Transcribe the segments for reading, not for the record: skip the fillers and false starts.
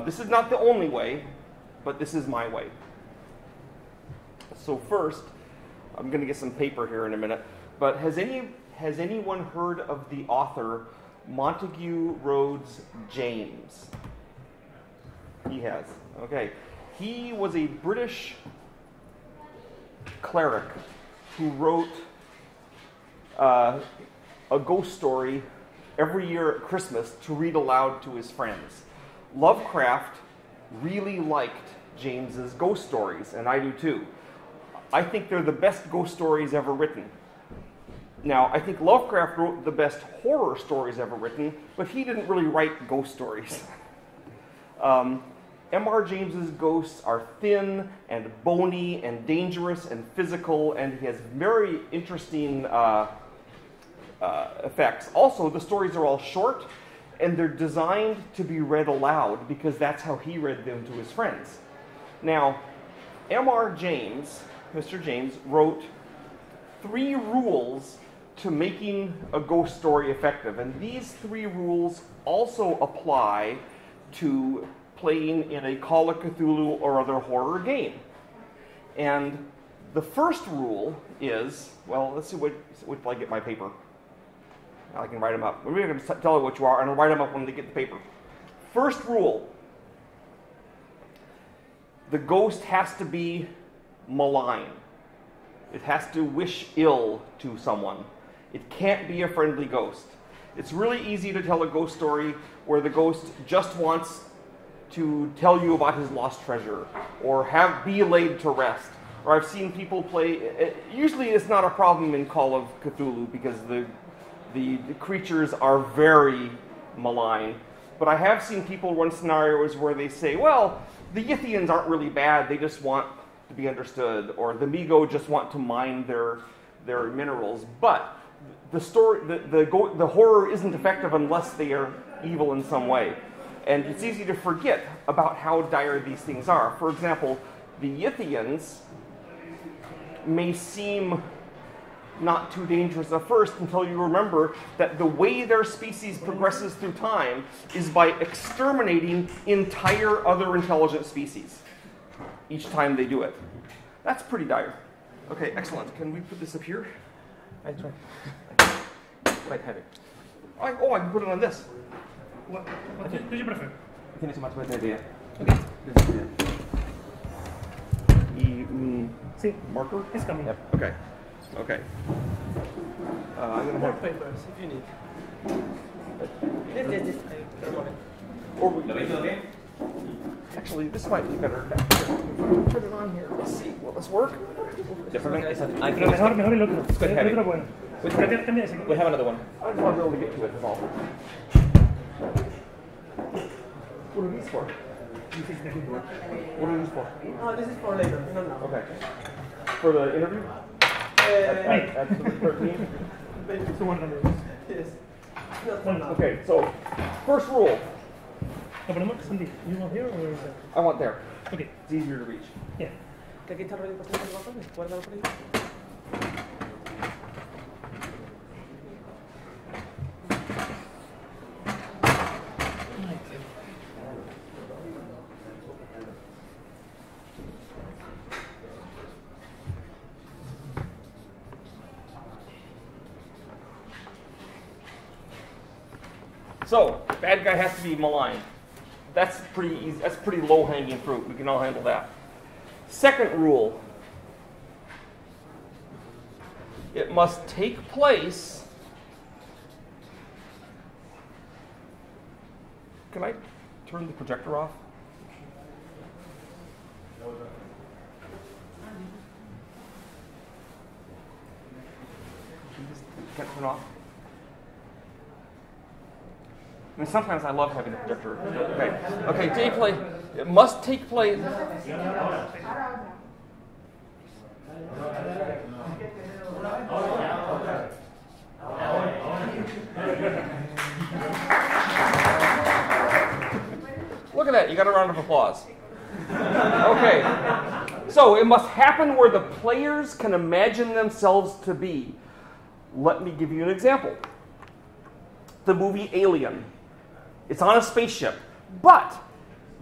This is not the only way, but this is my way. So first, I'm going to get some paper here in a minute, but has anyone heard of the author Montague Rhodes James? He has. Okay. He was a British cleric who wrote a ghost story every year at Christmas to read aloud to his friends. Lovecraft really liked James's ghost stories, and I do too. I think they're the best ghost stories ever written. Now, I think Lovecraft wrote the best horror stories ever written, but he didn't really write ghost stories. M.R. James's ghosts are thin and bony and dangerous and physical, and he has very interesting effects. Also, the stories are all short, and they're designed to be read aloud because that's how he read them to his friends. Now, M.R. James, Mr. James, wrote 3 rules to making a ghost story effective, and these 3 rules also apply to playing in a Call of Cthulhu or other horror game. And the first rule is, well, let's see what if I get my paper. I can write them up. We're going to tell you what you are, and I'll write them up when they get the paper. First rule: the ghost has to be malign. It has to wish ill to someone. It can't be a friendly ghost. It's really easy to tell a ghost story where the ghost just wants to tell you about his lost treasure, or be laid to rest. Or I've seen people play. Usually, it's not a problem in Call of Cthulhu because the creatures are very malign. But I have seen people run scenarios where they say, well, the Yithians aren't really bad, they just want to be understood, or the Migo just want to mine their minerals. But the story, the horror isn't effective unless they are evil in some way. And it's easy to forget about how dire these things are. For example, the Yithians may seem not too dangerous at first until you remember that the way their species progresses through time is by exterminating entire other intelligent species each time they do it. That's pretty dire. Okay, excellent. Can we put this up here? I try. Quite heavy. I can put it on this. What do you prefer? Tienes más buena idea. Okay. Sí. Marker? It's coming. Yep. Okay. Okay. I'm going to More have papers if you need. This. Or we actually, this might be better. Put it on here. Let's see. Will this work? Pero mejor el otro. El otro bueno. We have another one. I just want to be able to get to it. That's all. What are these for? What are these for? Oh, this is for later. No. Okay. For the interview? At the 13? Yes. Okay, so first rule. Sandy, you want here or is that? I want there. Okay. It's easier to reach. Yeah. ¿Qué aquí está el rollo de papeles? Guárdalo por ahí. So, bad guy has to be malign. That's pretty easy. That's pretty low-hanging fruit. We can all handle that. Second rule. It must take place. Can I turn the projector off? Can't turn off? I mean, sometimes I love having a projector. Okay, take place. It must take place. Look at that, you got a round of applause. Okay, so it must happen where the players can imagine themselves to be. Let me give you an example. The movie Alien. It's on a spaceship, but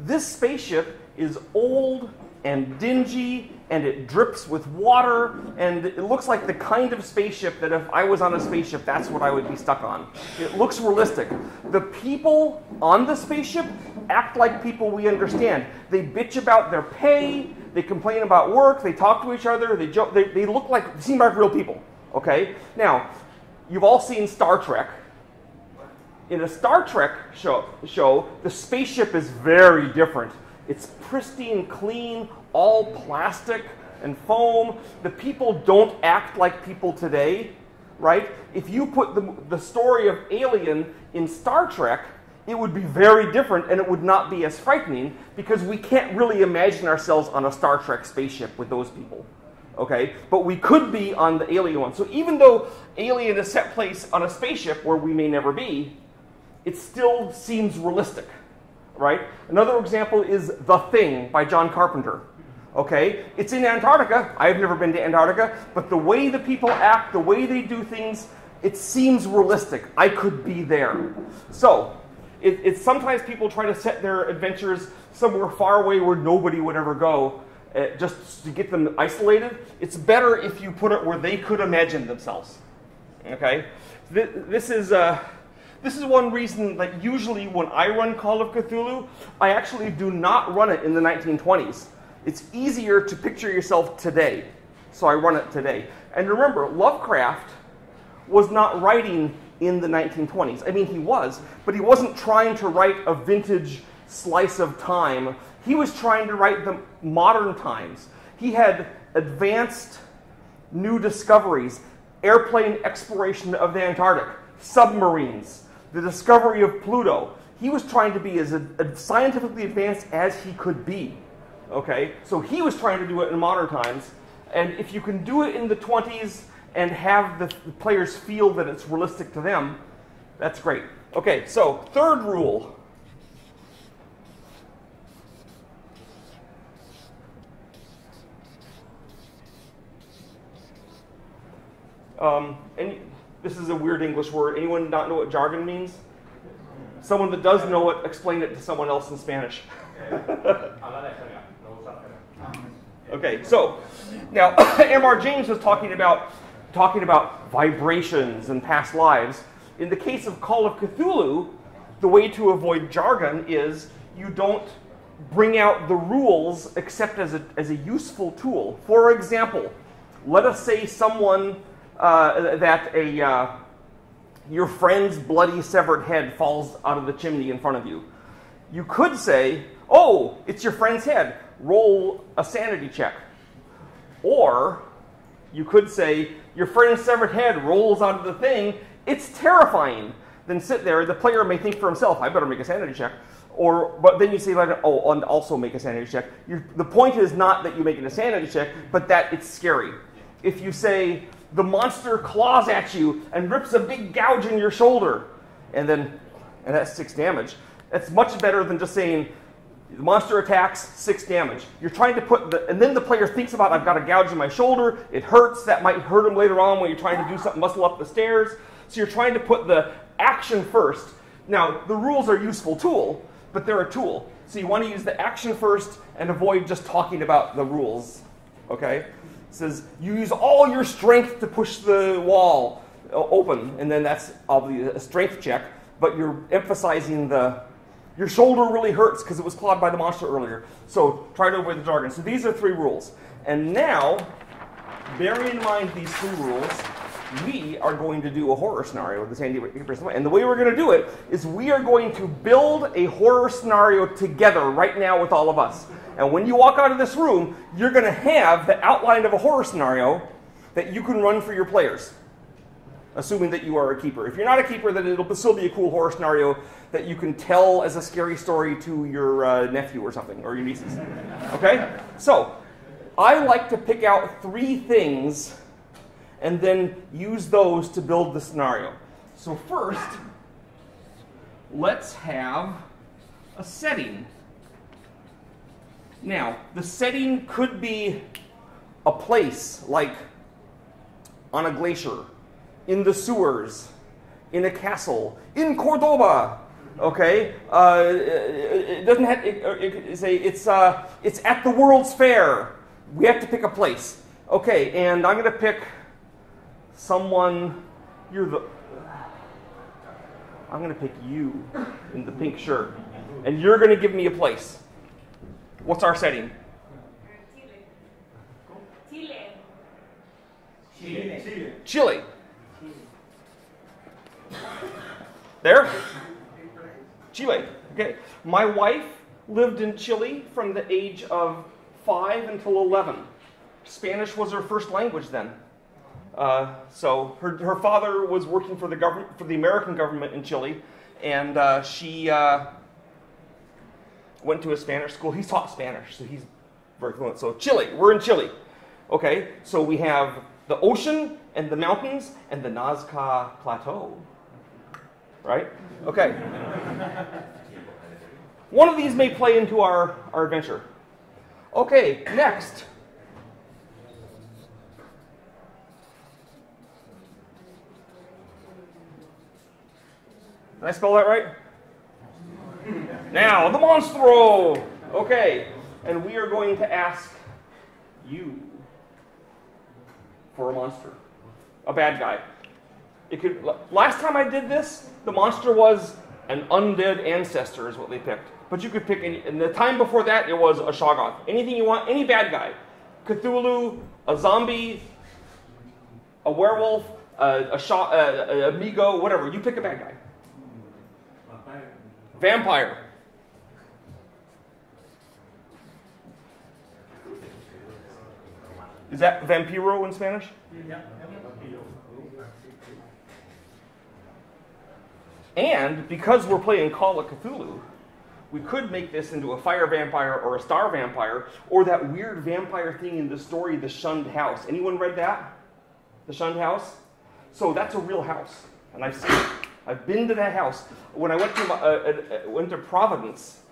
This spaceship is old and dingy, and it drips with water, and it looks like the kind of spaceship that if I was on a spaceship, that's what I would be stuck on. It looks realistic. The people on the spaceship act like people we understand. They bitch about their pay, they complain about work, they talk to each other, they joke, they look like, seem like real people, okay? Now, you've all seen Star Trek. In a Star Trek show, the spaceship is very different. It's pristine, clean, all plastic and foam. The people don't act like people today, right? If you put the story of Alien in Star Trek, it would be very different and it would not be as frightening because we can't really imagine ourselves on a Star Trek spaceship with those people, okay? But we could be on the Alien one. So even though Alien is set place on a spaceship where we may never be, it still seems realistic, right? Another example is The Thing by John Carpenter. Okay? It's in Antarctica. I've never been to Antarctica, but the way the people act, the way they do things, it seems realistic. I could be there. So, it's sometimes people try to set their adventures somewhere far away where nobody would ever go, just to get them isolated. It's better if you put it where they could imagine themselves. Okay? This is one reason that usually when I run Call of Cthulhu, I actually do not run it in the 1920s. It's easier to picture yourself today, so I run it today. And remember, Lovecraft was not writing in the 1920s. I mean, he was, but he wasn't trying to write a vintage slice of time. He was trying to write the modern times. He had advanced new discoveries, airplane exploration of the Antarctic, submarines, the discovery of Pluto. He was trying to be as scientifically advanced as he could be. Okay, so he was trying to do it in modern times, and if you can do it in the 20s and have the players feel that it's realistic to them, that's great. Okay, so third rule. And this is a weird English word. Anyone not know what jargon means? Someone that does know it, explain it to someone else in Spanish. Okay, so now M.R. James was talking about vibrations and past lives. In the case of Call of Cthulhu, the way to avoid jargon is you don't bring out the rules except as a useful tool. For example, let us say someone your friend's bloody severed head falls out of the chimney in front of you. You could say, "Oh, it's your friend's head. Roll a sanity check." Or you could say, "Your friend's severed head rolls out of the thing. It's terrifying." Then sit there. The player may think for himself, "I better make a sanity check." But then you say, "Oh, and also make a sanity check." The point is not that you make an insanity check, but that it's scary. If you say, "The monster claws at you and rips a big gouge in your shoulder," and that's 6 damage, that's much better than just saying, "The monster attacks, 6 damage." You're trying to and then the player thinks about, "I've got a gouge in my shoulder, it hurts," that might hurt him later on when you're trying to do something, muscle up the stairs. So you're trying to put the action first. Now, the rules are a useful tool, but they're a tool. So you want to use the action first and avoid just talking about the rules, okay? It says, you use all your strength to push the wall open, and then that's obviously a strength check, but you're emphasizing your shoulder really hurts because it was clawed by the monster earlier. So try to avoid the jargon. So these are 3 rules. And now, bearing in mind these 3 rules, we are going to do a horror scenario with the Sandy Petersen way. And the way we're going to do it is we are going to build a horror scenario together right now with all of us. And when you walk out of this room, you're going to have the outline of a horror scenario that you can run for your players, assuming that you are a keeper. If you're not a keeper, then it'll still be a cool horror scenario that you can tell as a scary story to your nephew or something, or your nieces. Okay? So, I like to pick out 3 things and then use those to build the scenario. So first, let's have a setting. Now, the setting could be a place, like on a glacier, in the sewers, in a castle, in Córdoba, Okay, it doesn't have. It's at the World's Fair. We have to pick a place. Okay, and I'm going to pick someone. I'm going to pick you in the pink shirt, and you're going to give me a place. What's our setting? Chile. There? Chile. Okay. My wife lived in Chile from the age of 5 until 11. Spanish was her first language then. So her father was working for the government, for the American government in Chile, and she went to a Spanish school. He taught Spanish, so he's very fluent. So Chile, we're in Chile. Okay, so we have the ocean and the mountains and the Nazca Plateau. Right? Okay. One of these may play into our adventure. Okay, next. Did I spell that right? Now, the monstro! Okay, and we are going to ask you for a monster. A bad guy. Last time I did this, the monster was an undead ancestor is what they picked. But you could pick any, and the time before that, it was a Shoggoth. Anything you want, any bad guy. Cthulhu, a zombie, a werewolf, a Amigo, whatever. You pick a bad guy. Vampire. Is that vampiro in Spanish? Yeah. And because we're playing Call of Cthulhu, we could make this into a fire vampire or a star vampire, or that weird vampire thing in the story, the Shunned House. Anyone read that? The Shunned House? So that's a real house, and I've seen it. I've been to that house. When I went to Providence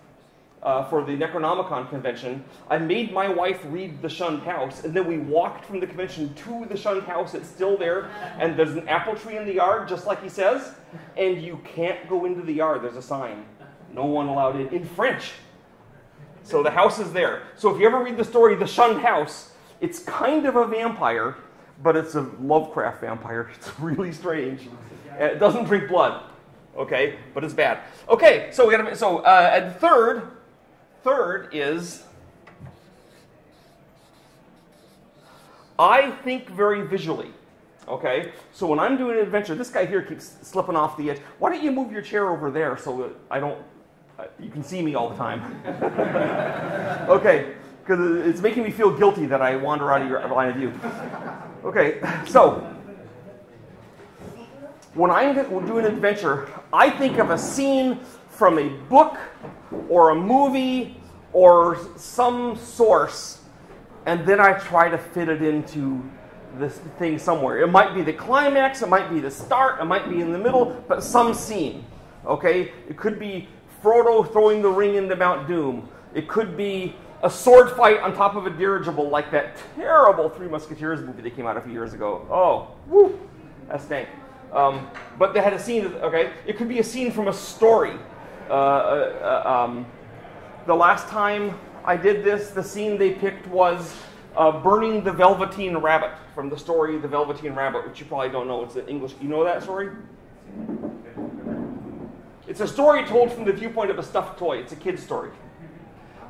for the Necronomicon convention, I made my wife read The Shunned House, and then we walked from the convention to the Shunned House. It's still there, and there's an apple tree in the yard, just like he says, and you can't go into the yard. There's a sign. No one allowed in French. So the house is there. So if you ever read the story, The Shunned House, it's kind of a vampire, but it's a Lovecraft vampire. It's really strange. It doesn't drink blood, okay, but it's bad. Okay, so and third is I think very visually. Okay, so when I'm doing an adventure, this guy here keeps slipping off the edge. Why don't you move your chair over there so that I don't, you can see me all the time. Okay, because it's making me feel guilty that I wander out of your line of view. Okay, so when I do an adventure, I think of a scene from a book or a movie or some source, and then I try to fit it into this thing somewhere. It might be the climax, it might be the start, it might be in the middle, but some scene. Okay? It could be Frodo throwing the ring into Mount Doom. It could be a sword fight on top of a dirigible like that terrible Three Musketeers movie that came out a few years ago. Oh, woo! That stank. But they had a scene, okay? It could be a scene from a story. The last time I did this, the scene they picked was burning the Velveteen Rabbit from the story The Velveteen Rabbit, which you probably don't know. It's in English. You know that story? It's a story told from the viewpoint of a stuffed toy. It's a kid's story.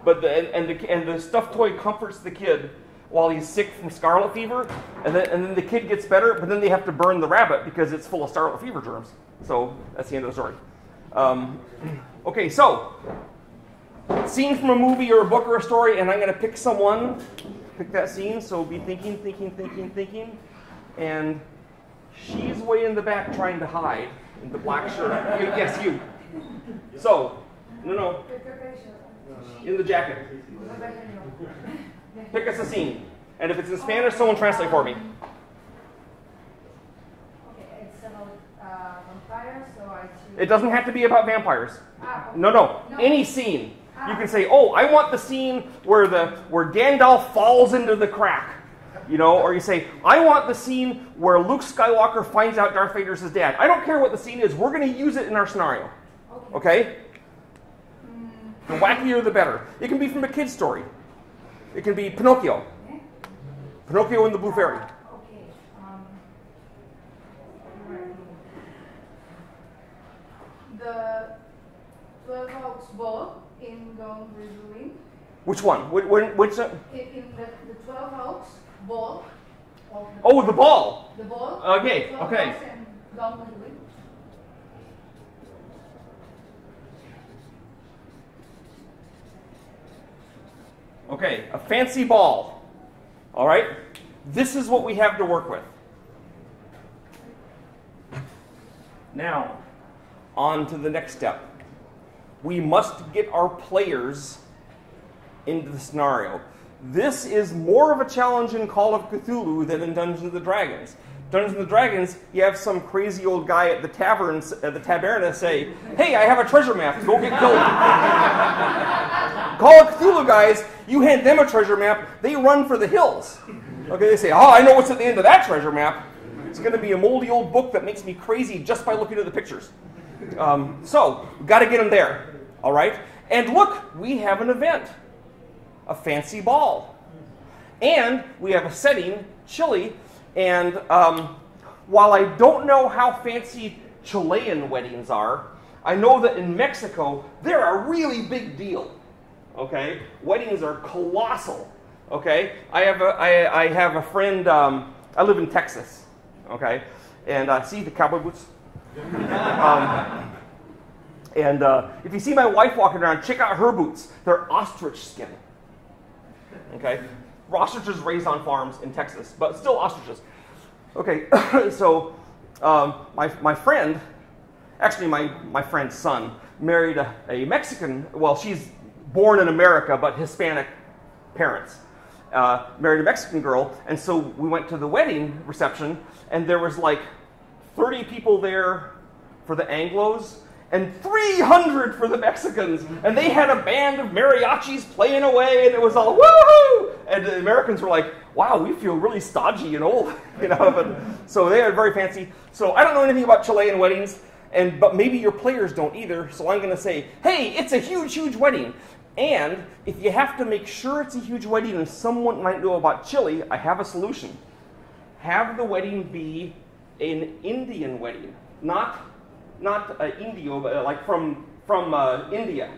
But the stuffed toy comforts the kid while he's sick from scarlet fever, and then the kid gets better, but then they have to burn the rabbit because it's full of scarlet fever germs. So that's the end of the story. Okay, so scene from a movie or a book or a story, and I'm going to pick someone, pick that scene, so be thinking, and she's way in the back trying to hide in the black shirt. Yes, you. So, no. In the jacket. Pick us a scene. And if it's in Spanish, someone translate for me. Okay, it's about vampires, so I choose... It doesn't have to be about vampires. Okay. No. Any scene. You can say, oh, I want the scene where Gandalf falls into the crack. Or you say, I want the scene where Luke Skywalker finds out Darth Vader's his dad. I don't care what the scene is. We're going to use it in our scenario. Okay. Okay? The wackier, the better. It can be from a kid's story. It can be Pinocchio. Pinocchio and the Blue Fairy. Okay. The 12 Hawks ball in Gone with the Wind. Which one? Which? In the 12 Hawks ball. Oh, the ball. The ball. Okay. 12 Okay. Hawks and Gone with the Wind. Okay. A fancy ball. All right. This is what we have to work with. Now, on to the next step. We must get our players into the scenario. This is more of a challenge in Call of Cthulhu than in Dungeons & Dragons. Dungeons & Dragons, you have some crazy old guy at the taverns, at the taberna say, hey, I have a treasure map, go get killed. Call of Cthulhu guys, you hand them a treasure map, they run for the hills. Okay, they say, oh, I know what's at the end of that treasure map. It's going to be a moldy old book that makes me crazy just by looking at the pictures. So, we've got to get them there. All right? And look, we have an event. A fancy ball. And we have a setting, Chile. And while I don't know how fancy Chilean weddings are, I know that in Mexico, they're a really big deal. Okay? Weddings are colossal. Okay? I have a friend, I live in Texas. Okay? And see the cowboy boots? And if you see my wife walking around, check out her boots. They're ostrich skin. Okay? Ostriches raised on farms in Texas, but still ostriches. Okay, so my friend, actually my friend's son, married a Mexican, well, she's born in America, but Hispanic parents. Married a Mexican girl, and so we went to the wedding reception, and there was like 30 people there for the Anglos, and 300 for the Mexicans, and they had a band of mariachis playing away, and it was all woohoo! And the Americans were like, "Wow, we feel really stodgy and old," you know. But so they are very fancy. So I don't know anything about Chilean weddings, but maybe your players don't either. So I'm going to say, "Hey, it's a huge, huge wedding." And if you have to make sure it's a huge wedding and someone might know about Chile, I have a solution. Have the wedding be an Indian wedding, not Indio, but like from India,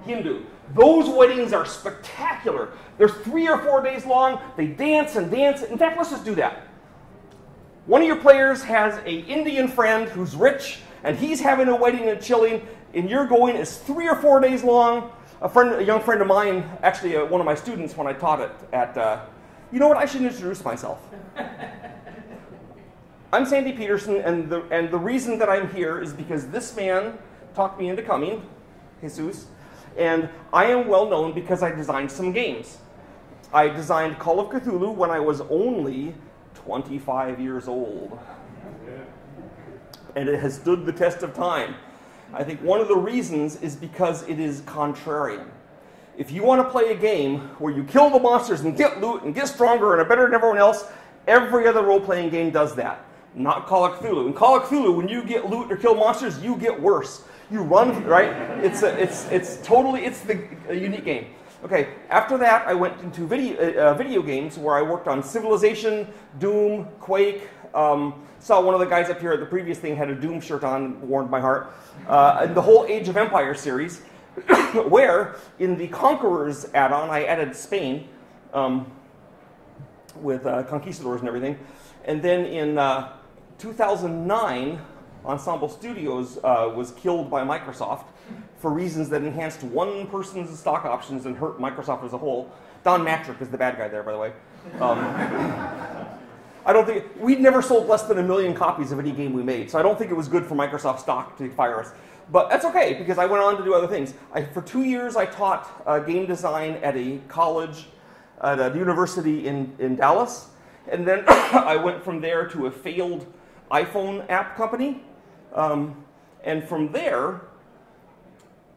Hindu. Those weddings are spectacular. They're 3 or 4 days long. They dance and dance. In fact, let's just do that. One of your players has an Indian friend who's rich, and he's having a wedding in Chile, and you're going. It's 3 or 4 days long. A young friend of mine, actually one of my students when I taught it at, you know what, I should introduce myself. I'm Sandy Petersen, and the reason that I'm here is because this man talked me into coming, Jesus, and I am well known because I designed some games. I designed Call of Cthulhu when I was only 25 years old. And it has stood the test of time. I think one of the reasons is because it is contrarian. If you want to play a game where you kill the monsters and get loot and get stronger and are better than everyone else, every other role-playing game does that. Not Call of Cthulhu. In Call of Cthulhu, when you get loot or kill monsters, you get worse. You run, right? It's the unique game. Okay, after that, I went into video games where I worked on Civilization, Doom, Quake. Saw one of the guys up here at the previous thing had a Doom shirt on, warmed my heart. And the whole Age of Empires series, where in the Conquerors add-on, I added Spain with conquistadors and everything. And then in 2009, Ensemble Studios was killed by Microsoft for reasons that enhanced one person's stock options and hurt Microsoft as a whole. Don Matrick is the bad guy there, by the way. I don't think we'd never sold less than 1 million copies of any game we made, so I don't think it was good for Microsoft stock to fire us. But that's okay because I went on to do other things. For 2 years, I taught game design at a college, at a university in Dallas, and then I went from there to a failed iPhone app company, and from there,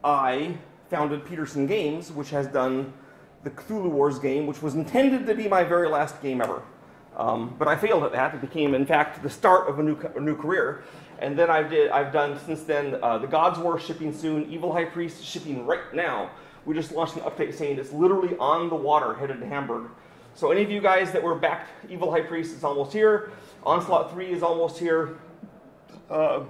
I founded Petersen Games, which has done the Cthulhu Wars game, which was intended to be my very last game ever. But I failed at that. It became, in fact, the start of a new career. And then I've done since then the God's War shipping soon, Evil High Priest shipping right now. We just launched an update saying it's literally on the water headed to Hamburg. So any of you guys that were backed Evil High Priest is almost here. Onslaught 3 is almost here. Planet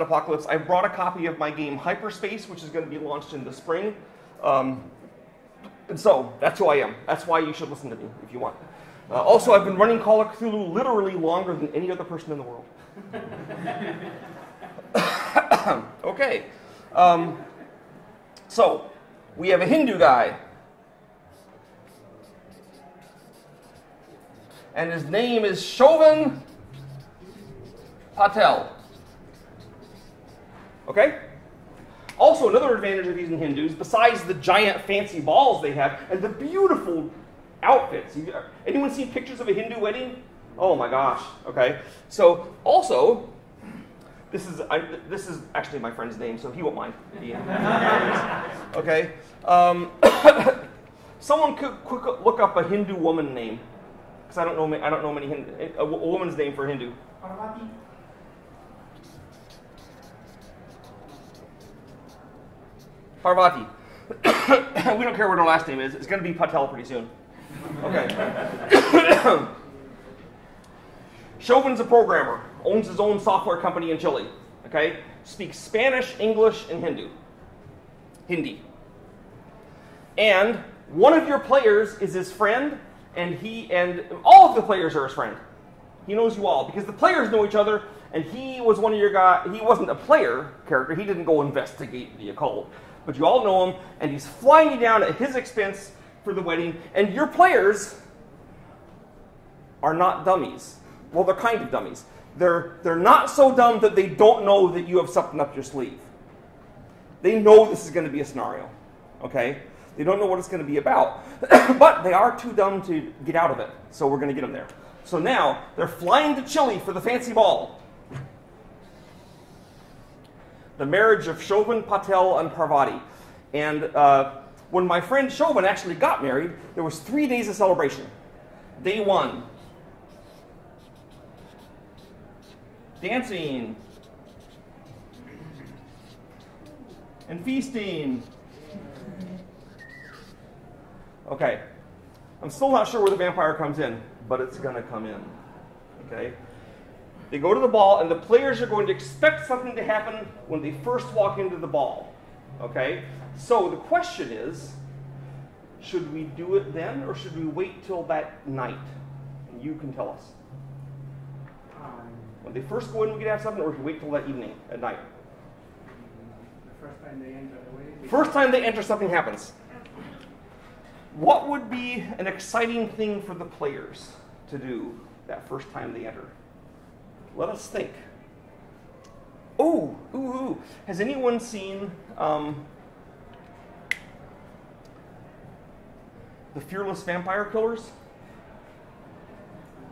Apocalypse. I brought a copy of my game Hyperspace, which is going to be launched in the spring. And so that's who I am. That's why you should listen to me if you want. Also, I've been running Call of Cthulhu literally longer than any other person in the world. Okay. So, we have a Hindu guy. And his name is Chauvin Patel. Okay? Also, another advantage of using Hindus, besides the giant fancy balls they have, and the beautiful outfits. Anyone seen pictures of a Hindu wedding? Oh my gosh. Okay. So, also, this is actually my friend's name, so he won't mind. Okay. Someone could look up a Hindu woman name, because I don't know many Hindu, a woman's name for Hindu. Parvati. Parvati. We don't care what her last name is. It's going to be Patel pretty soon. Okay. Chauvin's a programmer. Owns his own software company in Chile. Okay. Speaks Spanish, English, and Hindi. And one of your players is his friend, and all of the players are his friend. He knows you all because the players know each other. And he was one of your guys. He wasn't a player character. He didn't go investigate the occult. But you all know him, and he's flying you down at his expense for the wedding. And your players are not dummies. Well, they're kind of dummies. They're not so dumb that they don't know that you have something up your sleeve. They know this is going to be a scenario. Okay? They don't know what it's going to be about. But they are too dumb to get out of it. So we're going to get them there. So now, they're flying to Chile for the fancy ball. The marriage of Chauvin, Patel, and Parvati. And when my friend Chauvin actually got married, there was 3 days of celebration. Day 1. Dancing. And feasting. Okay. I'm still not sure where the vampire comes in, but it's going to come in. Okay? They go to the ball, and the players are going to expect something to happen when they first walk into the ball. Okay? So the question is, should we do it then, or should we wait till that night? And you can tell us. When they first go in, we can have something, or we can wait till that evening, at night. The first time they enter the way. First time they enter, something happens. What would be an exciting thing for the players to do that first time they enter? Let us think. Ooh. Has anyone seen The Fearless Vampire Killers?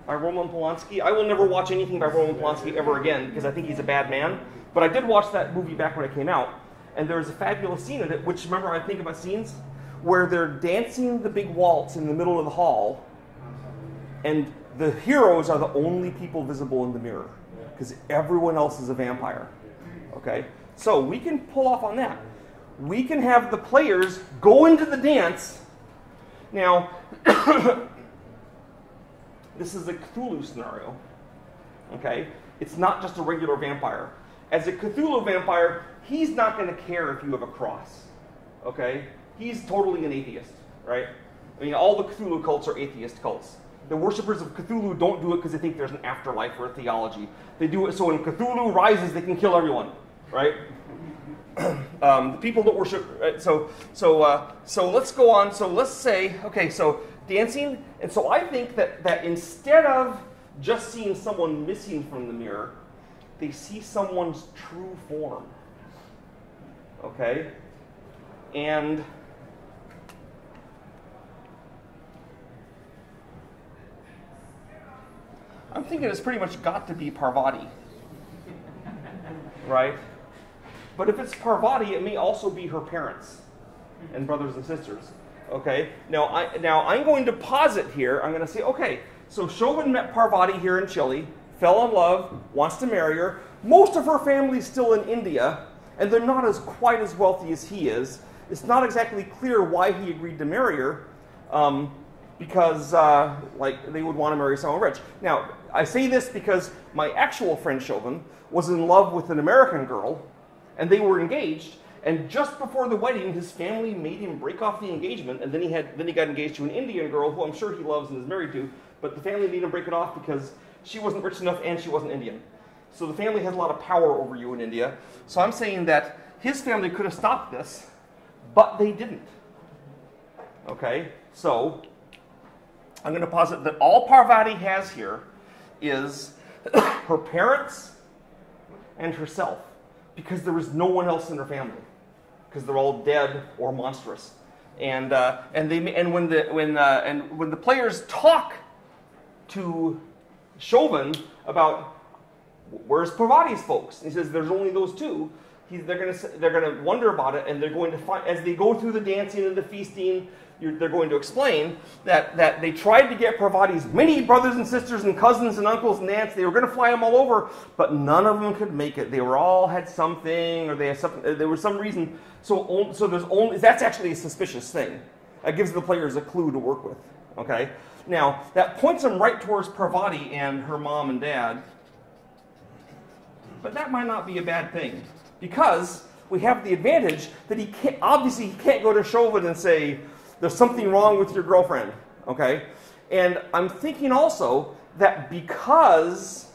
By Roman Polanski. I will never watch anything by Roman Polanski ever again because I think he's a bad man. But I did watch that movie back when it came out. And there's a fabulous scene in it, which, remember, I think about scenes where they're dancing the big waltz in the middle of the hall. And the heroes are the only people visible in the mirror because everyone else is a vampire. Okay? So we can pull off on that. We can have the players go into the dance. Now, this is a Cthulhu scenario. Okay? It's not just a regular vampire. As a Cthulhu vampire, he's not going to care if you have a cross. Okay? He's totally an atheist, right? I mean, all the Cthulhu cults are atheist cults. The worshippers of Cthulhu don't do it because they think there's an afterlife or a theology. They do it so when Cthulhu rises, they can kill everyone, right? The people that worship. Right? So let's go on. So let's say, okay, so dancing, and so I think that instead of just seeing someone missing from the mirror, they see someone's true form. Okay, and I'm thinking it's pretty much got to be Parvati, right? But if it's Parvati, it may also be her parents and brothers and sisters. Okay, now I'm going to posit here. I'm going to say, okay, so Chauvin met Parvati here in Chile, fell in love, wants to marry her. Most of her family's still in India, and they're not quite as wealthy as he is. It's not exactly clear why he agreed to marry her, because like they would want to marry someone rich. Now, I say this because my actual friend Chauvin was in love with an American girl, and they were engaged. And just before the wedding, his family made him break off the engagement, and then he got engaged to an Indian girl who I'm sure he loves and is married to. But the family made him break it off because she wasn't rich enough and she wasn't Indian. So the family has a lot of power over you in India. So I'm saying that his family could have stopped this, but they didn't. Okay, so I'm going to posit that all Parvati has here is her parents and herself, because there is no one else in her family, because they're all dead or monstrous. And when the players talk to Chauvin about where's Parvati's folks, and he says there's only those two. They're going to wonder about it, and they're going to find, as they go through the dancing and the feasting, they're going to explain that they tried to get Parvati's many brothers and sisters and cousins and uncles and aunts. They were going to fly them all over, but none of them could make it. They were all had something, or they had something. There was some reason. So there's only, that's actually a suspicious thing. That gives the players a clue to work with. Okay. Now that points them right towards Parvati and her mom and dad. But that might not be a bad thing, because we have the advantage that he can't go to Chauvin and say, there's something wrong with your girlfriend, okay? And I'm thinking also that because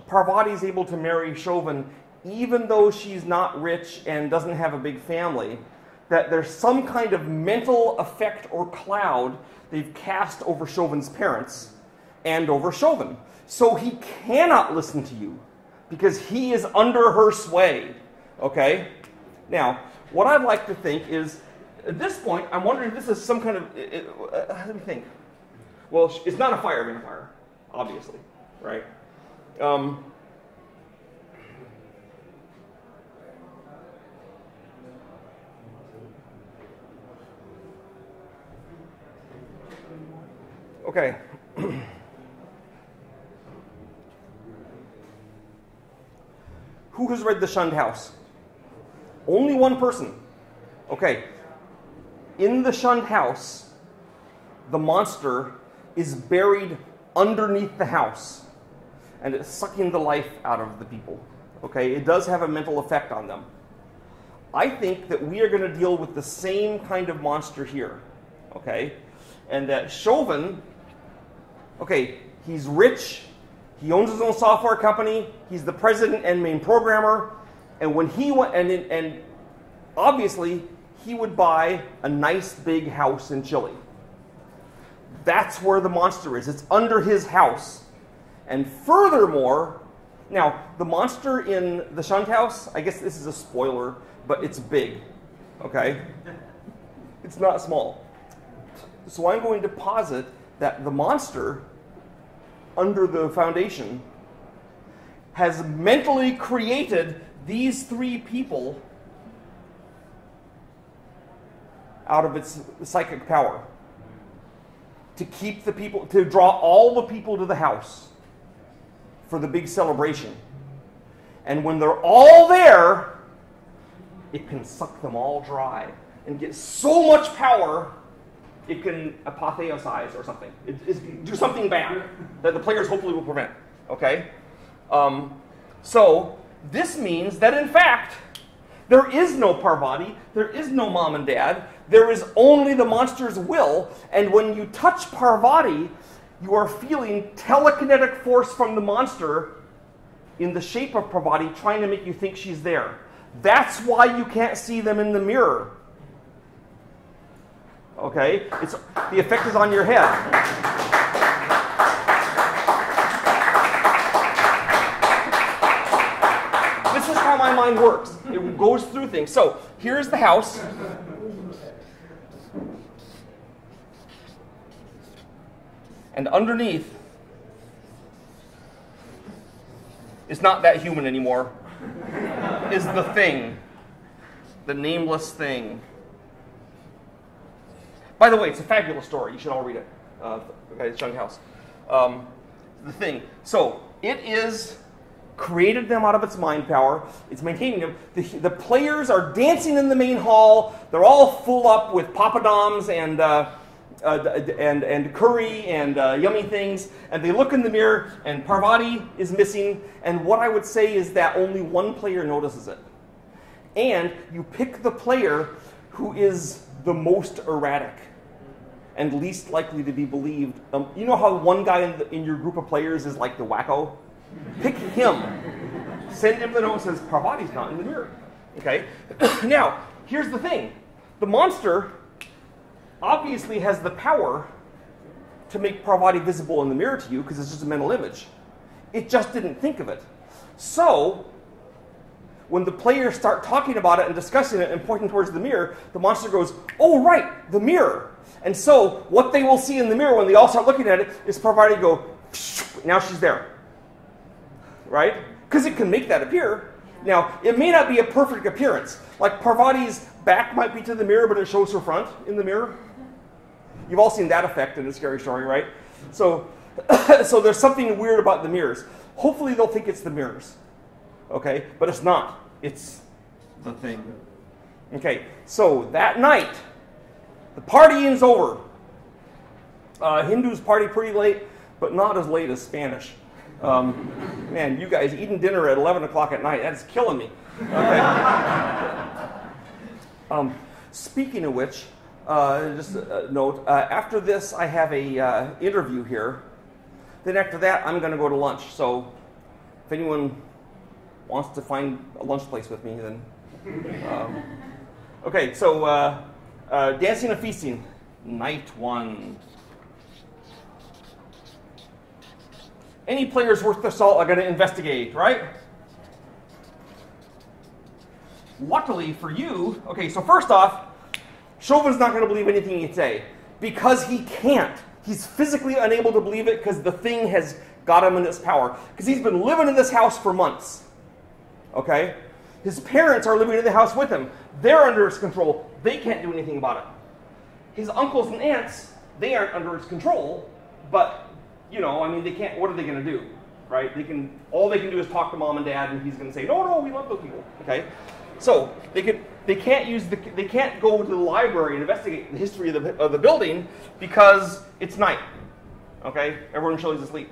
Parvati is able to marry Chauvin, even though she's not rich and doesn't have a big family, that there's some kind of mental effect or cloud they've cast over Chauvin's parents and over Chauvin. So he cannot listen to you because he is under her sway, okay? Now, what I'd like to think is, at this point, I'm wondering if this is some kind of, let me think. Well, it's not a fire vampire, obviously, right? Okay. Who has read The Shunned House? Only one person. Okay. In The Shunned House, the monster is buried underneath the house, and it's sucking the life out of the people. Okay? It does have a mental effect on them. I think that we are going to deal with the same kind of monster here. Okay? And that Chauvin, okay, he's rich, he owns his own software company, he's the president and main programmer, and when he went, and obviously he would buy a nice big house in Chile. That's where the monster is. It's under his house. And furthermore, now the monster in the Shunned House, I guess this is a spoiler, but it's big. Okay? It's not small. So I'm going to posit that the monster under the foundation has mentally created these three people out of its psychic power to keep the people, to draw all the people to the house for the big celebration. And when they're all there, it can suck them all dry and get so much power it can apotheosize or something. It do something bad that the players hopefully will prevent. Okay? So this means that in fact, there is no Parvati, there is no mom and dad, there is only the monster's will, and when you touch Parvati, you are feeling telekinetic force from the monster in the shape of Parvati trying to make you think she's there. That's why you can't see them in the mirror. Okay? The effect is on your head. This is how my mind works. It goes through things. So, here's the house. And underneath is not that human anymore, is the thing. The Nameless Thing. By the way, it's a fabulous story. You should all read it. Okay, Shunned House. The Thing. So, it is created them out of its mind power. It's maintaining them. The players are dancing in the main hall. They're all full up with papadoms and curry and yummy things. And they look in the mirror, and Parvati is missing. And what I would say is that only one player notices it. And you pick the player who is the most erratic and least likely to be believed. You know how one guy in your group of players is like the wacko? Pick him. Send him the note and says, Parvati's not in the mirror. Okay? Now, here's the thing. The monster obviously has the power to make Parvati visible in the mirror to you because it's just a mental image. It just didn't think of it. So, when the players start talking about it and discussing it and pointing towards the mirror, the monster goes, oh, right, the mirror. And so, what they will see in the mirror when they all start looking at it is Parvati go, now she's there. Right? Because it can make that appear. Now, it may not be a perfect appearance. Like Parvati's back might be to the mirror, but it shows her front in the mirror. You've all seen that effect in a scary story, right? So, so there's something weird about the mirrors. Hopefully they'll think it's the mirrors. Okay? But it's not. It's the thing. Okay, so that night, the partying's over. Hindus party pretty late, but not as late as Spanish. Man, you guys eating dinner at 11 o'clock at night, that's killing me. Okay. Speaking of which, just a note, after this I have a interview here. Then after that I'm going to go to lunch. So if anyone wants to find a lunch place with me, then... okay, so dancing and feasting, night 1. Any players worth their salt are going to investigate, right? Luckily for you, okay, so first off, Chauvin's not going to believe anything you say because he can't. He's physically unable to believe it because the thing has got him in its power. Because he's been living in this house for months. Okay? His parents are living in the house with him. They're under his control. They can't do anything about it. His uncles and aunts, they aren't under his control, but you know, I mean, they can't. What are they going to do, right? All they can do is talk to mom and dad, and he's going to say, "No, we love those people." Okay, so they can't go to the library and investigate the history of the building because it's night. Okay, everyone shows asleep.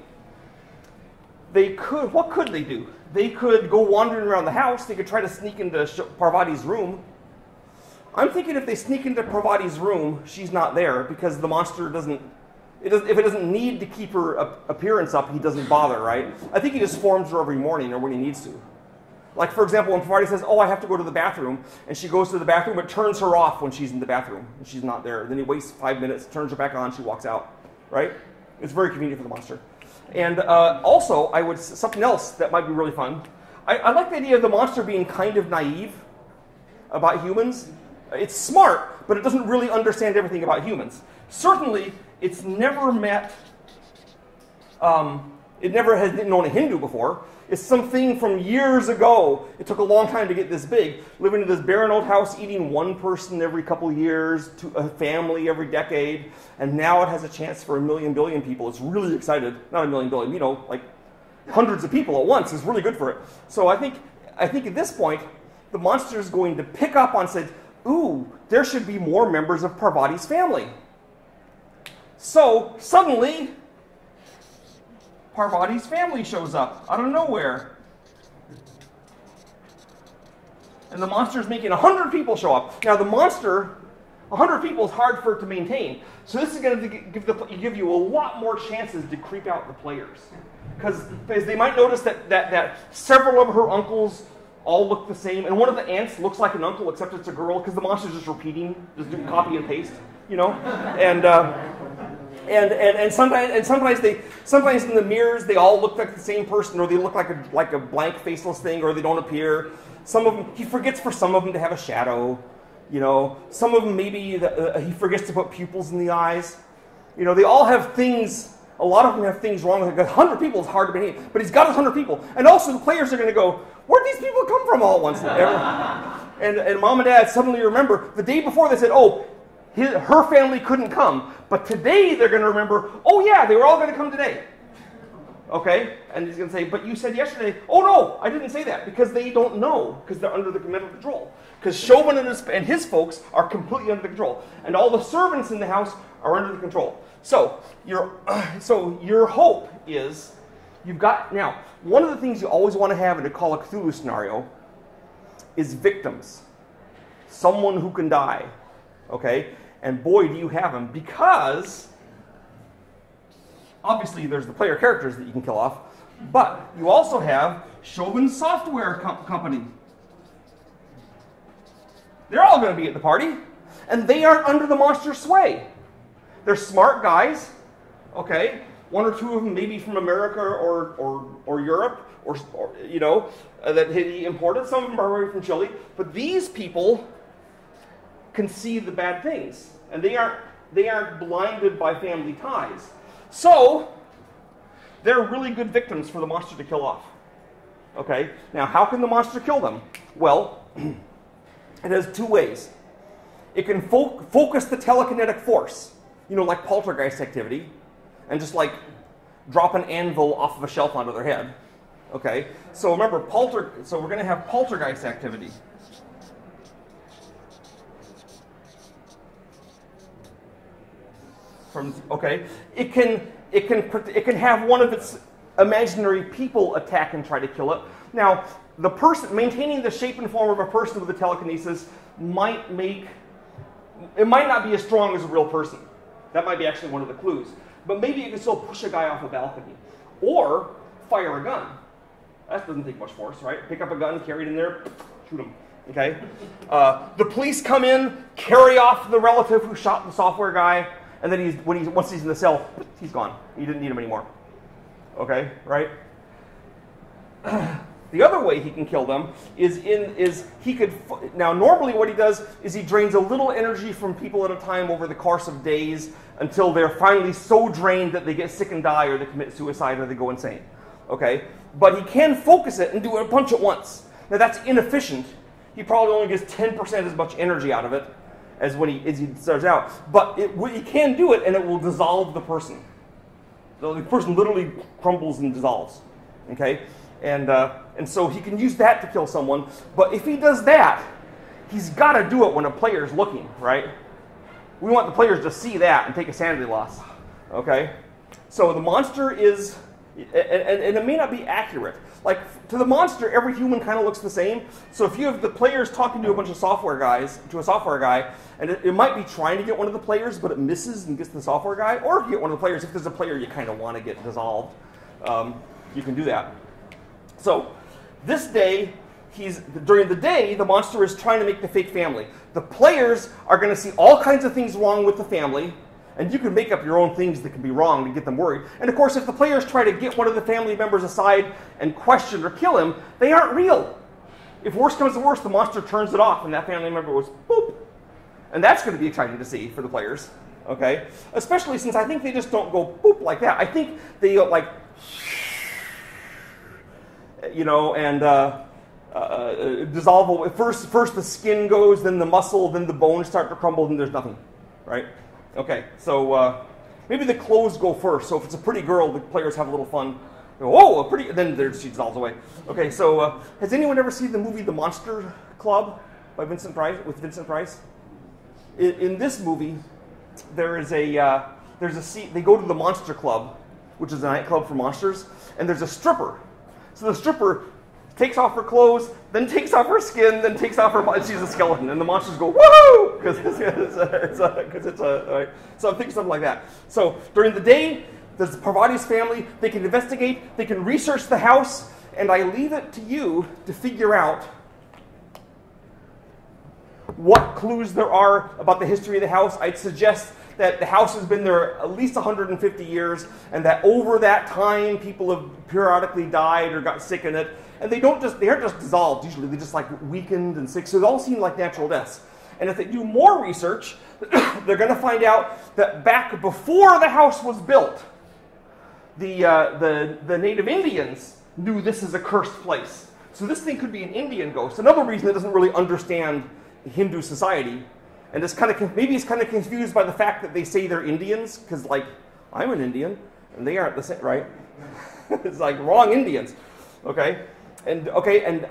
What could they do? They could go wandering around the house. They could try to sneak into Parvati's room. I'm thinking if they sneak into Parvati's room, she's not there because the monster doesn't. If it doesn't need to keep her appearance up, he doesn't bother, right? I think he just forms her every morning or when he needs to. Like, for example, when Parvati says, oh, I have to go to the bathroom, and she goes to the bathroom, but turns her off when she's in the bathroom, and she's not there. Then he waits 5 minutes, turns her back on, she walks out, right? It's very convenient for the monster. And also, something else that might be really fun. I like the idea of the monster being kind of naive about humans. It's smart, but it doesn't really understand everything about humans. Certainly, it's never met, it never has known a Hindu before. It's something from years ago. It took a long time to get this big. Living in this barren old house, eating one person every couple of years, to a family every decade, and now it has a chance for 1 million billion people. It's really excited. Not 1 million billion, you know, like hundreds of people at once is really good for it. So I think at this point, the monster is going to pick up on said, ooh, there should be more members of Parvati's family. So, suddenly, Parvati's family shows up out of nowhere. And the monster is making 100 people show up. Now, the monster, 100 people is hard for it to maintain. So this is going to give you a lot more chances to creep out the players. Because they might notice that several of her uncles all look the same. And one of the aunts looks like an uncle, except it's a girl, because the monster's just repeating, just doing copy and paste, you know? And sometimes in the mirrors they all look like the same person, or they look like a blank faceless thing, or they don't appear. Some of them, he forgets for some of them to have a shadow, you know. Some of them maybe he forgets to put pupils in the eyes. You know, they all have things. A lot of them have things wrong with it. 100 people is hard to maintain, but he's got 100 people, and also the players are going to go, where'd these people come from all at once? And mom and dad suddenly remember, the day before they said, oh, her family couldn't come. But today they're going to remember, oh yeah, they were all going to come today. Okay? And he's going to say, but you said yesterday, oh no, I didn't say that. Because they don't know, because they're under the mental control. Because Chauvin and his folks are completely under the control. And all the servants in the house are under the control. So your hope is, you've got, now, one of the things you always want to have in a Call of Cthulhu scenario is victims. Someone who can die. Okay? And boy, do you have them, because obviously there's the player characters that you can kill off, but you also have Chauvin Software Company. They're all going to be at the party, and they aren't under the monster's sway. They're smart guys, okay? One or two of them maybe from America or Europe, or you know, that he imported. Some of them are already from Chile, but these people can see the bad things, and they aren't blinded by family ties. So they're really good victims for the monster to kill off. Okay? Now, how can the monster kill them? Well, it has two ways. It can focus the telekinetic force, you know, like poltergeist activity, and just like drop an anvil off of a shelf onto their head. Okay? So remember, so we're going to have poltergeist activity. Okay, it can have one of its imaginary people attack and try to kill it. Now, the person maintaining the shape and form of a person with a telekinesis might not be as strong as a real person. That might be actually one of the clues. But maybe it can still push a guy off a balcony or fire a gun. That doesn't take much force, right? Pick up a gun, carry it in there, shoot him. Okay. The police come in, carry off the relative who shot the software guy. And then once he's in the cell, he's gone. You didn't need him anymore. Okay, right? The other way he can kill them now normally what he does is he drains a little energy from people at a time over the course of days until they're finally so drained that they get sick and die, or they commit suicide, or they go insane. Okay? But he can focus it and do a bunch at once. Now that's inefficient. He probably only gets 10% as much energy out of it as he starts out. But he can do it, and it will dissolve the person. The person literally crumbles and dissolves. Okay? And so he can use that to kill someone. But if he does that, he's got to do it when a player's looking, right? We want the players to see that and take a sanity loss. Okay? So the monster is, and it may not be accurate. Like, to the monster, every human kind of looks the same. So if you have the players talking to a bunch of software guys, to a software guy, and it might be trying to get one of the players, but it misses and gets the software guy, or if you get one of the players, if there's a player you kind of want to get dissolved, you can do that. So this day, during the day, the monster is trying to make the fake family. The players are going to see all kinds of things wrong with the family, and you can make up your own things that can be wrong to get them worried. And of course, if the players try to get one of the family members aside and question or kill him, they aren't real. If worse comes to worse, the monster turns it off and that family member goes, boop. And that's going to be exciting to see for the players. Okay? Especially since I think they just don't go boop like that. I think they go like, you know, and dissolve away. First the skin goes, then the muscle, then the bones start to crumble, then there's nothing. Right? Okay, so maybe the clothes go first. So if it's a pretty girl, the players have a little fun. Whoa, a pretty, then she dissolves away. Okay, so has anyone ever seen the movie The Monster Club by Vincent Price? In this movie, there's a scene. They go to the Monster Club, which is a nightclub for monsters, and there's a stripper. So the stripper takes off her clothes, then takes off her skin, then takes off her body. She's a skeleton, and the monsters go woohoo because it's right? So I'm thinking something like that. So during the day, there's the Parvati's family. They can investigate. They can research the house, and I leave it to you to figure out what clues there are about the history of the house. I'd suggest that the house has been there at least 150 years, and that over that time, people have periodically died or got sick in it. And they aren't just dissolved usually, they're just like weakened and sick. So they all seem like natural deaths. And if they do more research, they're going to find out that back before the house was built, the native Indians knew this is a cursed place. So this thing could be an Indian ghost. Another reason it doesn't really understand Hindu society. And it's kind of, maybe it's kind of confused by the fact that they say they're Indians, because like, I'm an Indian, and they aren't the same, right? It's like wrong Indians, okay? And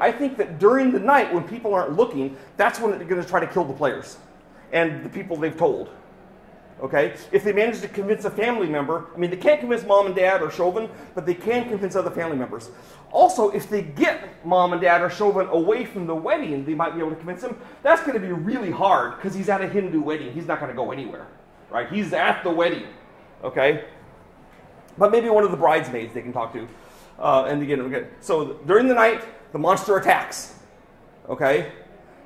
I think that during the night when people aren't looking, that's when they're going to try to kill the players and the people they've told. Okay? If they manage to convince a family member, I mean, they can't convince mom and dad or Chauvin, but they can convince other family members. Also, if they get mom and dad or Chauvin away from the wedding, they might be able to convince him. That's going to be really hard because he's at a Hindu wedding. He's not going to go anywhere, right? He's at the wedding, okay? But maybe one of the bridesmaids they can talk to. And again, okay. So during the night, the monster attacks, okay?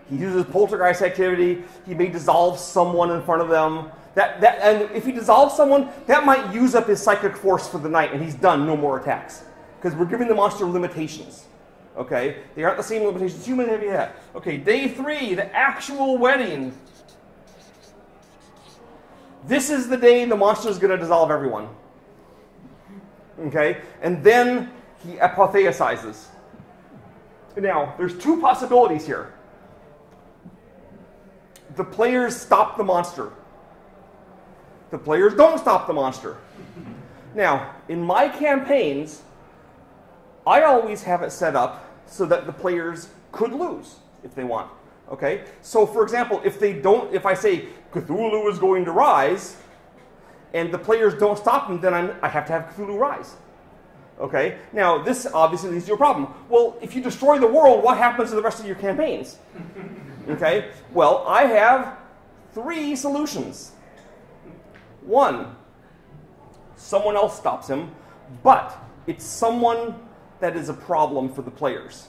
He uses poltergeist activity. He may dissolve someone in front of them. And if he dissolves someone, that might use up his psychic force for the night, and he's done, no more attacks. Because we're giving the monster limitations. Okay? They aren't the same limitations humans have yet. Okay, day 3, the actual wedding. This is the day the monster is going to dissolve everyone. Okay? And then he apotheosizes. Now, there's 2 possibilities here. The players stop the monster. The players don't stop the monster. Now, in my campaigns, I always have it set up so that the players could lose if they want. Okay? So, for example, if I say Cthulhu is going to rise, and the players don't stop him, then I have to have Cthulhu rise. Okay? Now, this obviously leads to a problem. Well, if you destroy the world, what happens to the rest of your campaigns? Okay? Well, I have 3 solutions. 1, someone else stops him, but it's someone that is a problem for the players,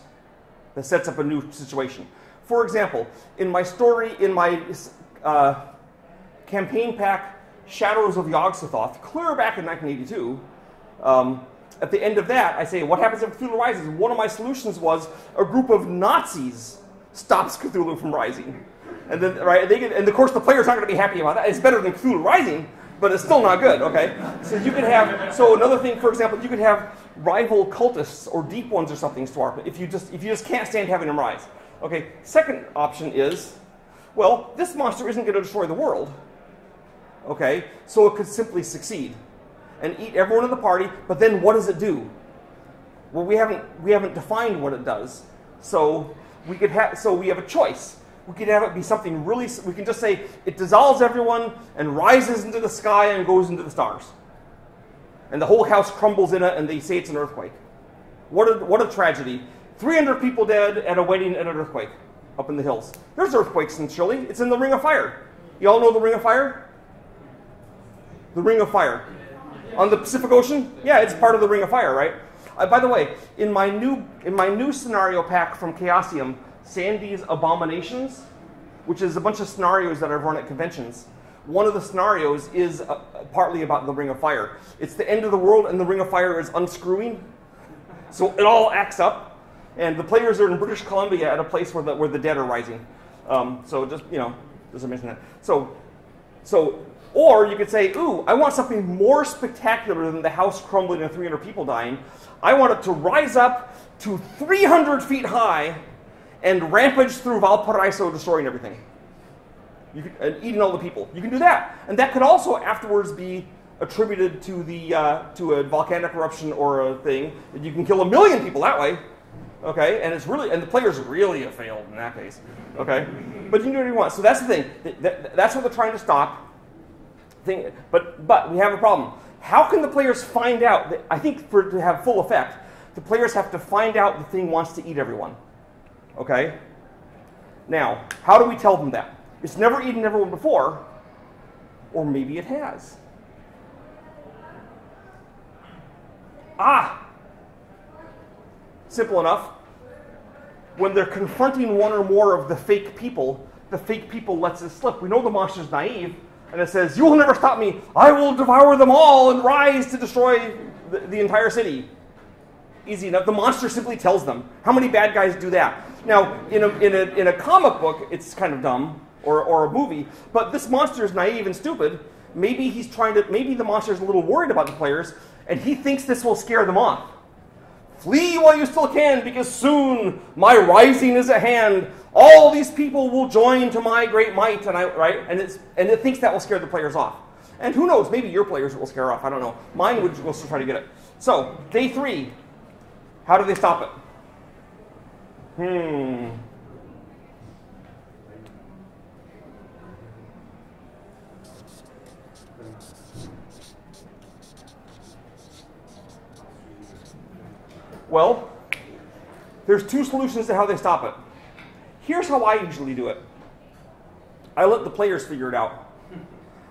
that sets up a new situation. For example, in my story, in my campaign pack, Shadows of Yog-Sothoth, clear back in 1982, at the end of that, I say, what happens if Cthulhu rises? One of my solutions was a group of Nazis stops Cthulhu from rising. And then, right, and of course the players aren't going to be happy about that. It's better than Cthulhu rising, but it's still not good, okay? So you could have, so another thing, for example, you could have rival cultists or deep ones or something swap if you just can't stand having them rise. Okay, second option is, well, this monster isn't going to destroy the world, okay? So it could simply succeed and eat everyone in the party, but then what does it do? Well, we haven't defined what it does. So we have a choice. We could have it be something really, we can just say it dissolves everyone and rises into the sky and goes into the stars. And the whole house crumbles in it and they say it's an earthquake. What a tragedy. 300 people dead at a wedding and an earthquake up in the hills. There's earthquakes in Chile. It's in the Ring of Fire. You all know the Ring of Fire? The Ring of Fire. On the Pacific Ocean? Yeah, it's part of the Ring of Fire, right? By the way, in my new scenario pack from Chaosium, Sandy's Abominations, which is a bunch of scenarios that I've run at conventions. One of the scenarios is partly about the Ring of Fire. It's the end of the world and the Ring of Fire is unscrewing. So it all acts up. And the players are in British Columbia at a place where the dead are rising. So just, just to mention that. So, or you could say, ooh, I want something more spectacular than the house crumbling and 300 people dying. I want it to rise up to 300 feet high and rampage through Valparaiso, destroying everything. And eating all the people. You can do that. And that could also afterwards be attributed to to a volcanic eruption or a thing. You can kill 1 million people that way. Okay? And the players really have failed in that case. Okay? But you can do whatever you want. So that's the thing. That's what they're trying to stop. But we have a problem. How can the players find out that, I think for it to have full effect, the players have to find out the thing wants to eat everyone. Okay? Now, how do we tell them that? It's never eaten everyone before, or maybe it has. Simple enough. When they're confronting one or more of the fake people lets it slip. We know the monster's naive, and it says, you will never stop me. I will devour them all and rise to destroy the entire city. Easy enough. The monster simply tells them. How many bad guys do that? Now, in a comic book, it's kind of dumb, or a movie, but this monster is naive and stupid. Maybe the monster's a little worried about the players, and he thinks this will scare them off. Flee while you still can, because soon my rising is at hand. All these people will join to my great might, and it thinks that will scare the players off. And who knows, maybe your players will scare off, I don't know. Mine would go to try to get it. So, day 3, how do they stop it? Well, there's 2 solutions to how they stop it. Here's how I usually do it. I let the players figure it out.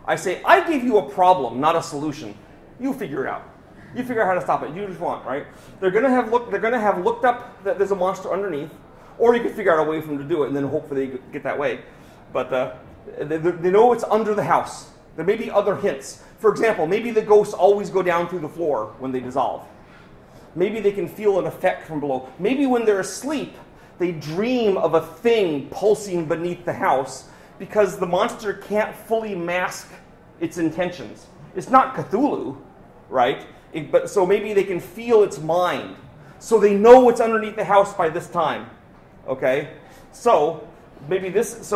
I say, I gave you a problem, not a solution. You figure it out. You figure out how to stop it. You just want, right? They're going to have looked up that there's a monster underneath, or you could figure out a way for them to do it, and then hopefully they get that way. But they know it's under the house. There may be other hints. For example, maybe the ghosts always go down through the floor when they dissolve. Maybe they can feel an effect from below. Maybe when they're asleep, they dream of a thing pulsing beneath the house because the monster can't fully mask its intentions. It's not Cthulhu, right? So maybe they can feel its mind. So they know it's underneath the house by this time. Okay? So maybe this,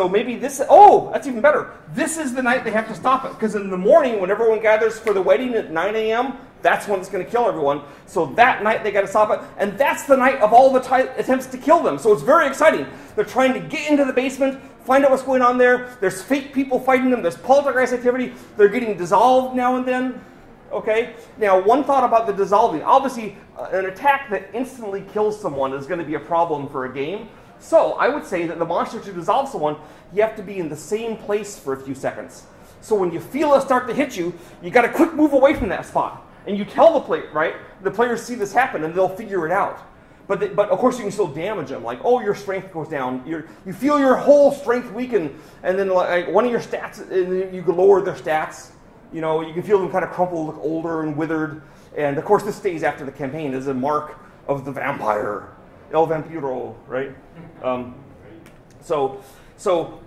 oh, that's even better. This is the night they have to stop it. Because in the morning, when everyone gathers for the wedding at 9 a.m., that's when it's going to kill everyone. So that night they got to stop it. And that's the night of all the attempts to kill them. So it's very exciting. They're trying to get into the basement, find out what's going on there. There's fake people fighting them. There's poltergeist activity. They're getting dissolved now and then. Okay? Now, one thought about the dissolving. Obviously, an attack that instantly kills someone is going to be a problem for a game. So I would say that the monster to dissolve someone, you have to be in the same place for a few seconds. So when you feel it start to hit you, you got to quick move away from that spot. And you tell the player, right? The players see this happen and they'll figure it out. But of course you can still damage them. Like, oh, your strength goes down. You feel your whole strength weaken, and then like one of your stats, and you can lower their stats. You know, you can feel them kind of crumple, look older and withered. And of course this stays after the campaign as a mark of the vampire. El Vampiro, right? So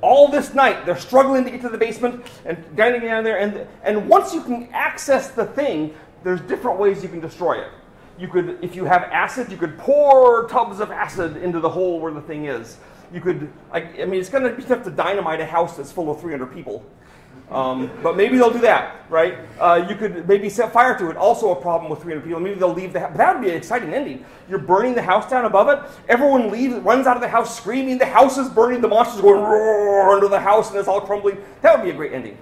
all this night, they're struggling to get to the basement and getting down there. And once you can access the thing, there's different ways you can destroy it. You could, if you have acid, you could pour tubs of acid into the hole where the thing is. You could, I mean, it's going to be tough to dynamite a house that's full of 300 people. But maybe they'll do that, right? You could maybe set fire to it. Also a problem with 300 people. Maybe they'll leave the house. That would be an exciting ending. You're burning the house down above it. Everyone leaves, runs out of the house screaming. The house is burning. The monster's going roar under the house, and it's all crumbling. That would be a great ending,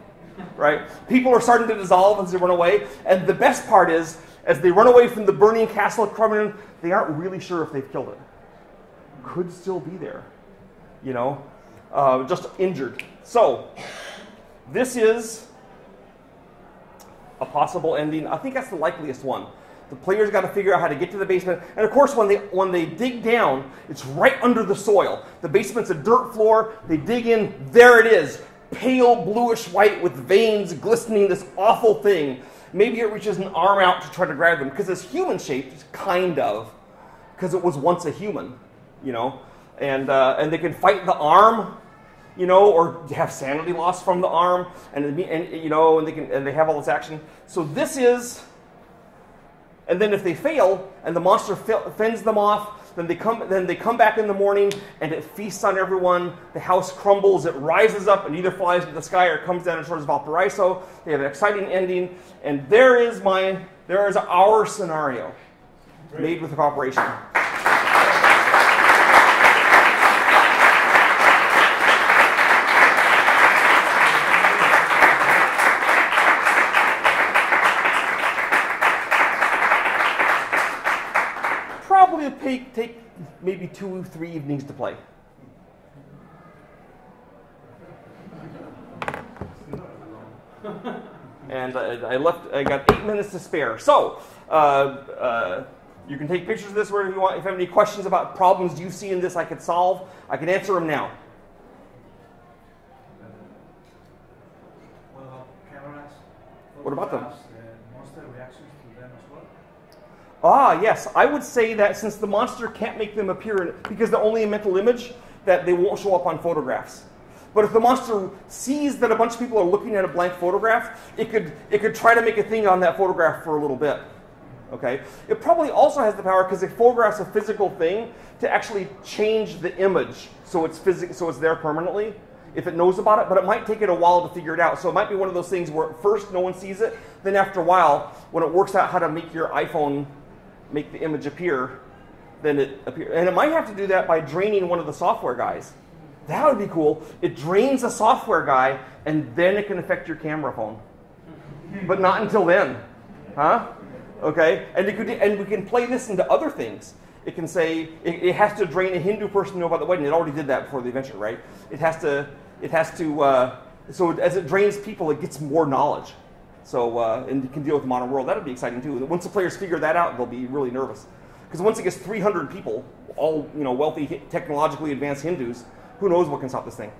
right? People are starting to dissolve as they run away. And the best part is, as they run away from the burning castle crumbling, they aren't really sure if they've killed it. Could still be there, you know, just injured. So this is a possible ending. I think that's the likeliest one. The players got to figure out how to get to the basement. And of course, when they dig down, it's right under the soil. The basement's a dirt floor. They dig in. There it is. Pale bluish white with veins glistening, this awful thing. Maybe it reaches an arm out to try to grab them. Because it's human-shaped, kind of. Because it was once a human, you know. And they can fight the arm, you know, or have sanity loss from the arm, and you know, and they have all this action. So this is, and then if they fail and the monster fends them off, then they come back in the morning and it feasts on everyone. The house crumbles, it rises up and either flies to the sky or comes down and shores Valparaiso. They have an exciting ending, and there is our scenario, made with cooperation. Take maybe 2-3 evenings to play. And I got 8 minutes to spare. So you can take pictures of this wherever you want. If you have any questions about problems you see in this I could solve, I can answer them now. What about cameras? What about them? Monster reactions to them as well? Ah, yes. I would say that since the monster can't make them appear, because they're only a mental image, that they won't show up on photographs. But if the monster sees that a bunch of people are looking at a blank photograph, it could try to make a thing on that photograph for a little bit. Okay? It probably also has the power, because it photographs a physical thing, to actually change the image so it's there permanently, if it knows about it, but it might take it a while to figure it out. So it might be one of those things where at first no one sees it, then after a while, when it works out how to make your iPhone make the image appear, then it appears. And it might have to do that by draining one of the software guys. That would be cool. It drains a software guy, and then it can affect your camera phone. But not until then. Huh? Okay? And we can play this into other things. It can say, it has to drain a Hindu person to know about the wedding. It already did that before the adventure, right? It has to, so as it drains people, it gets more knowledge. So, and it can deal with the modern world. That would be exciting too. Once the players figure that out, they'll be really nervous. Because once it gets 300 people, all wealthy, technologically advanced Hindus, who knows what can stop this thing?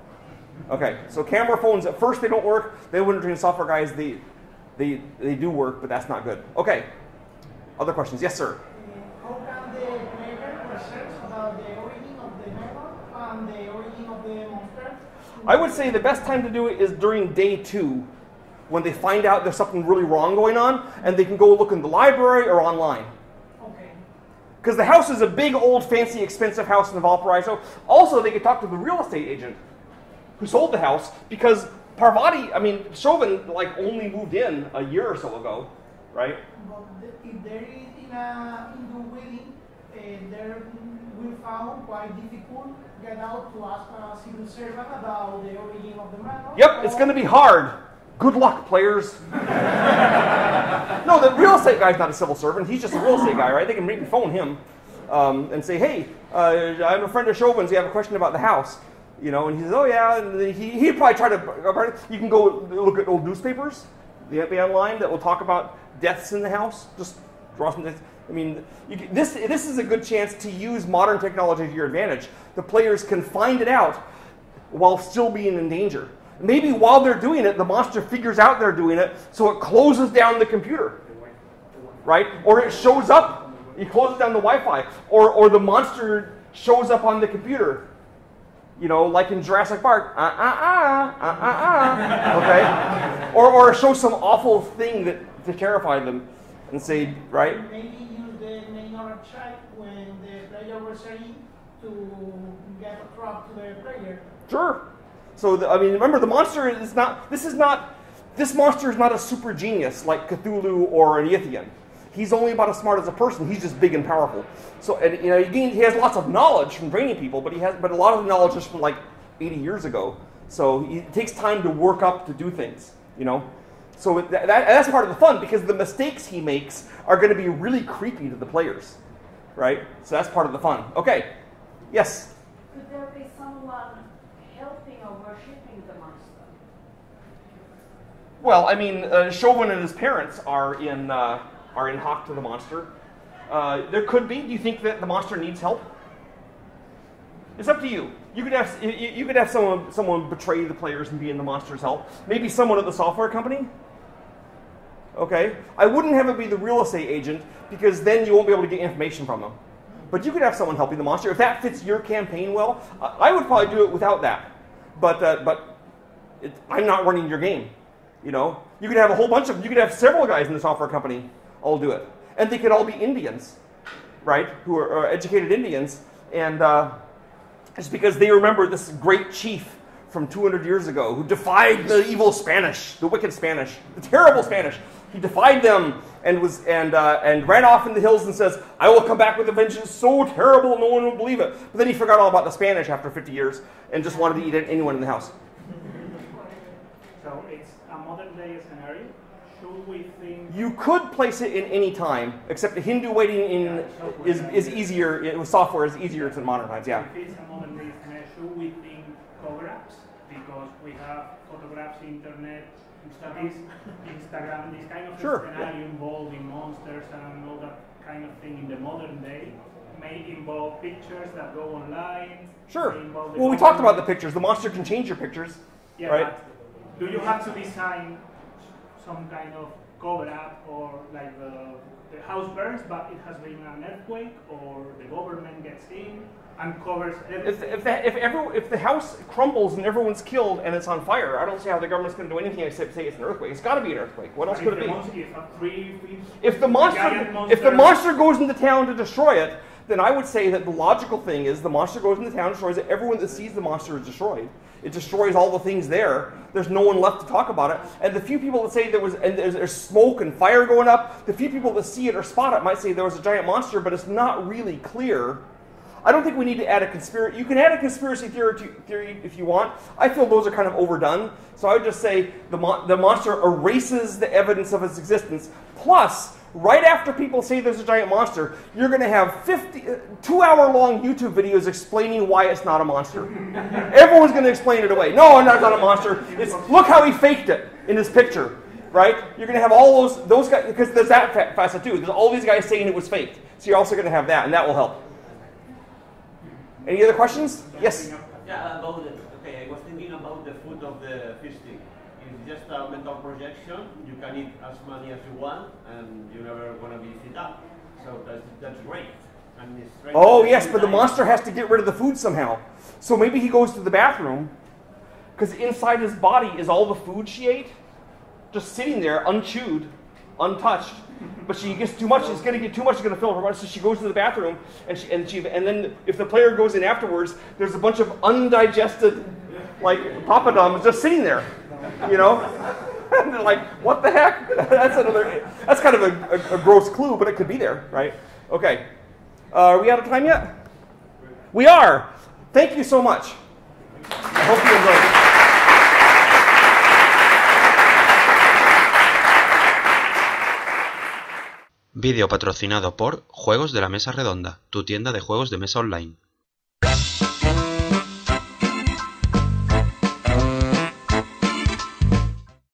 Okay, so camera phones, at first they don't work. They wouldn't train software guys. They do work, but that's not good. Okay, other questions? Yes, sir? How can the player research about the origin of the method and the origin of the monster? I would say the best time to do it is during day 2, when they find out there's something really wrong going on, and they can go look in the library or online. Okay. Because the house is a big, old, fancy, expensive house in Valparaiso. Also, they could talk to the real estate agent who sold the house, because Chauvin only moved in a year or so ago, right? But if there is in a Hindu wedding, there will found quite difficult get out to ask a civil servant about the origin of the matter. Yep, it's going to be hard. Good luck, players. No, the real estate guy's not a civil servant. He's just a real estate guy, right? They can maybe phone him and say, hey, I'm a friend of Chauvin's. You have a question about the house. And he says, oh, yeah. And he'd probably try to, you can go look at old newspapers, the online, that will talk about deaths in the house. Just draw some deaths. This is a good chance to use modern technology to your advantage. The players can find it out while still being in danger. Maybe while they're doing it, the monster figures out they're doing it, so it closes down the computer, right? Or it shows up, it closes down the Wi-Fi, or the monster shows up on the computer, like in Jurassic Park, okay? Or show some awful thing to terrify them, and say, right? Maybe use the minor check when the player was ready to get a trap to the player. Sure. So, remember, the monster is not, this monster is not a super genius like Cthulhu or an Yithian. He's only about as smart as a person. He's just big and powerful. So, and he has lots of knowledge from training people, but a lot of the knowledge is from 80 years ago. So it takes time to work up to do things, So that's part of the fun, because the mistakes he makes are going to be really creepy to the players, right? So that's part of the fun. Okay. Yes? Could there be someone helping or worshipping the monster? Well, Chauvin and his parents are in hock to the monster. There could be. Do you think that the monster needs help? It's up to you. You could have someone betray the players and be in the monster's help. Maybe someone at the software company. Okay. I wouldn't have it be the real estate agent, because then you won't be able to get information from them. But you could have someone helping the monster. If that fits your campaign well, I would probably do it without that. But I'm not running your game. You could have you could have several guys in the software company all do it. And they could all be Indians, right? Who are educated Indians. And it's because they remember this great chief from 200 years ago who defied the evil Spanish, the wicked Spanish, the terrible Spanish. He defied them and ran off in the hills and says, I will come back with a vengeance so terrible no one will believe it. But then he forgot all about the Spanish after 50 years and just wanted to eat anyone in the house. So it's a modern day scenario. Should we think... You could place it in any time, except the Hindu waiting is easier, with software is easier to modern times, yeah. If it's a modern day scenario, should we think photographs? Because we have photographs, internet, Instagram, this kind of scenario involving monsters and all that kind of thing in the modern day may involve pictures that go online. Sure. Well, we talked about the pictures. The monster can change your pictures, yeah, right? Do you have to design some kind of cover-up, or like the house burns, but it has been an earthquake, or the government gets in and covers everything. If the house crumbles and everyone's killed and it's on fire, I don't see how the government's going to do anything except say it's an earthquake. It's got to be an earthquake. What else could it be? If the monster goes into town to destroy it, then I would say that the logical thing is the monster goes into town, destroys it. Everyone that sees the monster is destroyed. It destroys all the things there. There's no one left to talk about it. And the few people that say there's smoke and fire going up, the few people that see it or spot it might say there was a giant monster, but it's not really clear. I don't think we need to add a conspiracy. You can add a conspiracy theory if you want. I feel those are kind of overdone. So I would just say the monster erases the evidence of its existence. Plus, right after people say there's a giant monster, you're going to have 2-hour-long YouTube videos explaining why it's not a monster. Everyone's going to explain it away. No, it's not a monster. It's look how he faked it in his picture, right? You're going to have all those guys, because there's that facet too. There's all these guys saying it was faked. So you're also going to have that, and that will help. Any other questions? Yes? Yeah, I was thinking about the food of the fish stick. It's just a mental projection. You can eat as many as you want, and you're never going to be fit up. So that's great. And it's oh, yes, but the monster has to get rid of the food somehow. So maybe he goes to the bathroom, because inside his body is all the food she ate, just sitting there, unchewed, untouched. But she gets too much. It's going to get too much. It's going to fill her body. So she goes to the bathroom, and then if the player goes in afterwards, there's a bunch of undigested, like papadums just sitting there, you know. And they're like, "What the heck?" That's kind of a gross clue, but it could be there, right? Okay. Are we out of time yet? We are. Thank you so much. I hope you enjoyed it. Vídeo patrocinado por Juegos de la Mesa Redonda, tu tienda de juegos de mesa online.